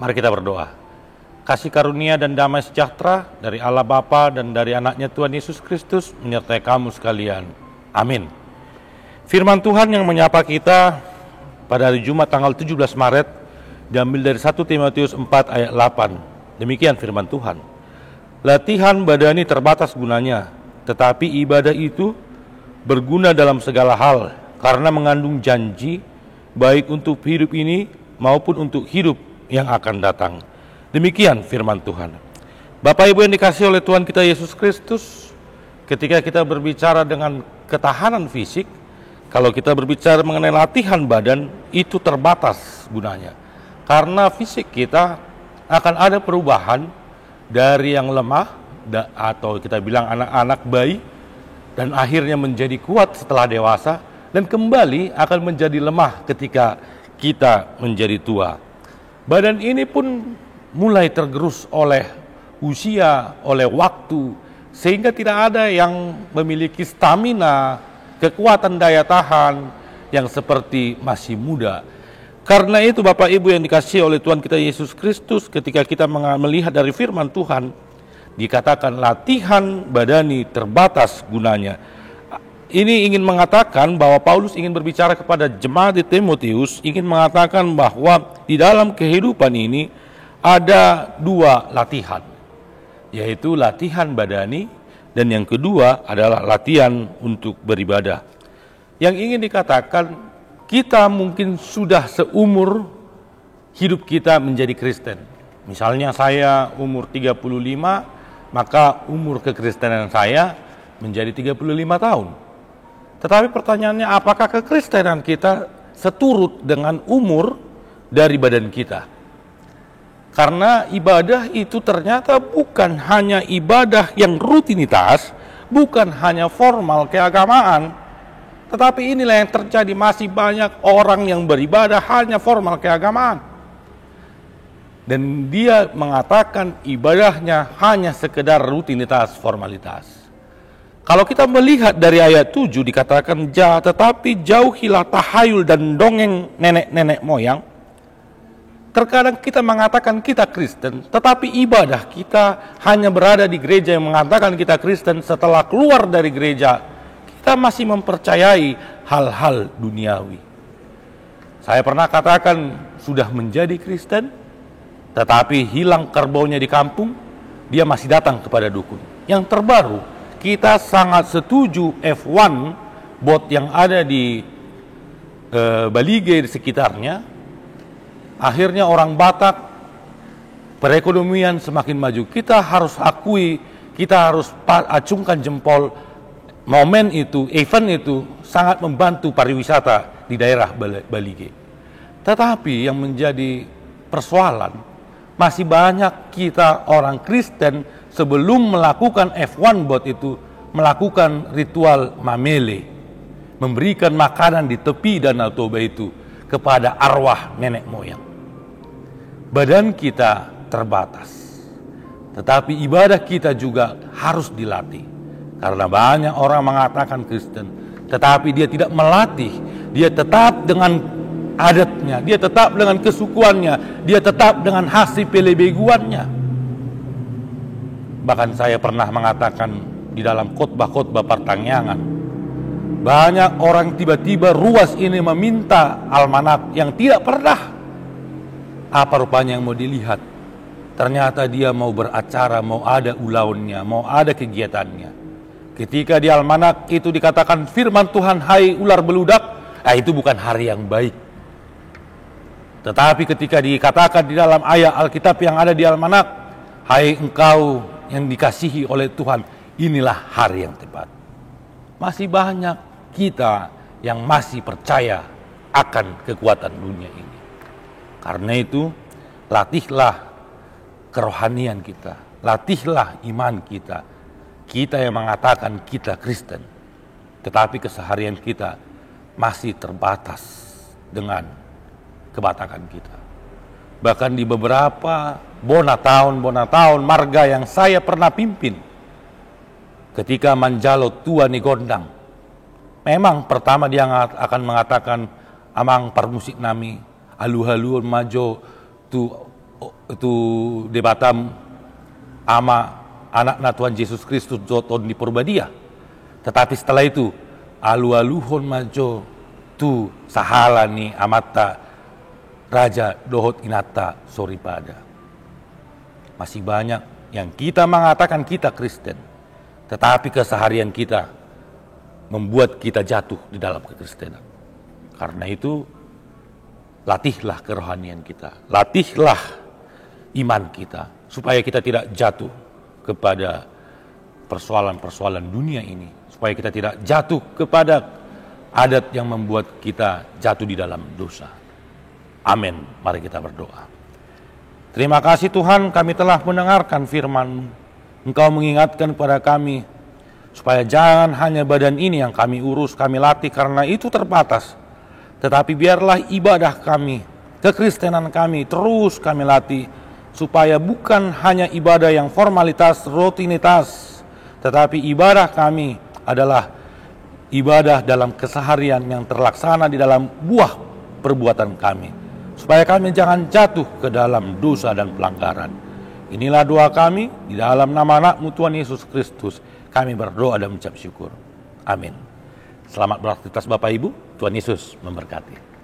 Mari kita berdoa. Kasih karunia dan damai sejahtera dari Allah Bapa dan dari anaknya Tuhan Yesus Kristus menyertai kamu sekalian. Amin. Firman Tuhan yang menyapa kita pada hari Jumat tanggal 17 Maret diambil dari 1 Timotius 4 ayat 8. Demikian firman Tuhan. Latihan badani terbatas gunanya, tetapi ibadah itu berguna dalam segala hal karena mengandung janji baik untuk hidup ini maupun untuk hidup yang akan datang. Demikian firman Tuhan. Bapak Ibu yang dikasihi oleh Tuhan kita Yesus Kristus, ketika kita berbicara dengan ketahanan fisik, kalau kita berbicara mengenai latihan badan, itu terbatas gunanya. Karena fisik kita akan ada perubahan dari yang lemah, atau kita bilang anak-anak bayi, dan akhirnya menjadi kuat setelah dewasa, dan kembali akan menjadi lemah ketika kita menjadi tua. Badan ini pun mulai tergerus oleh usia, oleh waktu, sehingga tidak ada yang memiliki stamina, kekuatan daya tahan yang seperti masih muda. Karena itu Bapak Ibu yang dikasihi oleh Tuhan kita Yesus Kristus, ketika kita melihat dari firman Tuhan, dikatakan latihan badani terbatas gunanya. Ini ingin mengatakan bahwa Paulus ingin berbicara kepada jemaat di Timotius, ingin mengatakan bahwa di dalam kehidupan ini ada dua latihan, yaitu latihan badani dan yang kedua adalah latihan untuk beribadah. Yang ingin dikatakan, kita mungkin sudah seumur hidup kita menjadi Kristen. Misalnya saya umur 35, maka umur kekristenan saya menjadi 35 tahun. Tetapi pertanyaannya, apakah kekristenan kita seturut dengan umur dari badan kita? Karena ibadah itu ternyata bukan hanya ibadah yang rutinitas, bukan hanya formal keagamaan, tetapi inilah yang terjadi, masih banyak orang yang beribadah hanya formal keagamaan. Dan dia mengatakan ibadahnya hanya sekedar rutinitas, formalitas. Kalau kita melihat dari ayat 7 dikatakan, tetapi jauhilah tahayul dan dongeng nenek-nenek moyang. Terkadang kita mengatakan kita Kristen, tetapi ibadah kita hanya berada di gereja yang mengatakan kita Kristen. Setelah keluar dari gereja, kita masih mempercayai hal-hal duniawi. Saya pernah katakan sudah menjadi Kristen, tetapi hilang kerbaunya di kampung, dia masih datang kepada dukun. Yang terbaru, kita sangat setuju F1 bot yang ada di Balige di sekitarnya. Akhirnya orang Batak, perekonomian semakin maju. Kita harus akui, kita harus acungkan jempol, momen itu, event itu sangat membantu pariwisata di daerah Balige. Tetapi yang menjadi persoalan, masih banyak kita orang Kristen sebelum melakukan F1 bot itu melakukan ritual mamele, memberikan makanan di tepi Danau Toba itu kepada arwah nenek moyang. Badan kita terbatas, tetapi ibadah kita juga harus dilatih. Karena banyak orang mengatakan Kristen, tetapi dia tidak melatih, dia tetap dengan adatnya, dia tetap dengan kesukuannya, dia tetap dengan hasil pelebeguannya. Bahkan saya pernah mengatakan di dalam khotbah-khotbah pertangyangan, banyak orang tiba-tiba ruas ini meminta almanak yang tidak pernah. Apa rupanya yang mau dilihat? Ternyata dia mau beracara, mau ada ulauannya, mau ada kegiatannya. Ketika di almanak itu dikatakan firman Tuhan, hai ular beludak, itu bukan hari yang baik. Tetapi ketika dikatakan di dalam ayat Alkitab yang ada di almanak, hai engkau yang dikasihi oleh Tuhan, inilah hari yang tepat. Masih banyak kita yang masih percaya akan kekuatan dunia ini. Karena itu, latihlah kerohanian kita, latihlah iman kita. Kita yang mengatakan kita Kristen, tetapi keseharian kita masih terbatas dengan kebatakan kita. Bahkan di beberapa bona tahun marga yang saya pernah pimpin, ketika Manjalo tua ni gondang, memang pertama dia akan mengatakan amang permusik nami alu-haluan majo tu itu di Batam ama anak Tuhan Yesus Kristus joton di Purbadia. Tetapi setelah itu alu-aluhon majo tu sahala ni amata Raja Dohot Inata Soripada. Masih banyak yang kita mengatakan kita Kristen, tetapi keseharian kita membuat kita jatuh di dalam kekristenan. Karena itu, latihlah kerohanian kita, latihlah iman kita, supaya kita tidak jatuh kepada persoalan-persoalan dunia ini, supaya kita tidak jatuh kepada adat yang membuat kita jatuh di dalam dosa. Amin. Mari kita berdoa. Terima kasih Tuhan, kami telah mendengarkan firman-Mu. Engkau mengingatkan kepada kami, supaya jangan hanya badan ini yang kami urus, kami latih karena itu terbatas. Tetapi biarlah ibadah kami, kekristenan kami terus kami latih, supaya bukan hanya ibadah yang formalitas, rutinitas, tetapi ibadah kami adalah ibadah dalam keseharian yang terlaksana di dalam buah perbuatan kami, supaya kami jangan jatuh ke dalam dosa dan pelanggaran. Inilah doa kami, di dalam nama anak-Mu Tuhan Yesus Kristus, kami berdoa dan mengucap syukur. Amin. Selamat beraktivitas Bapak Ibu, Tuhan Yesus memberkati.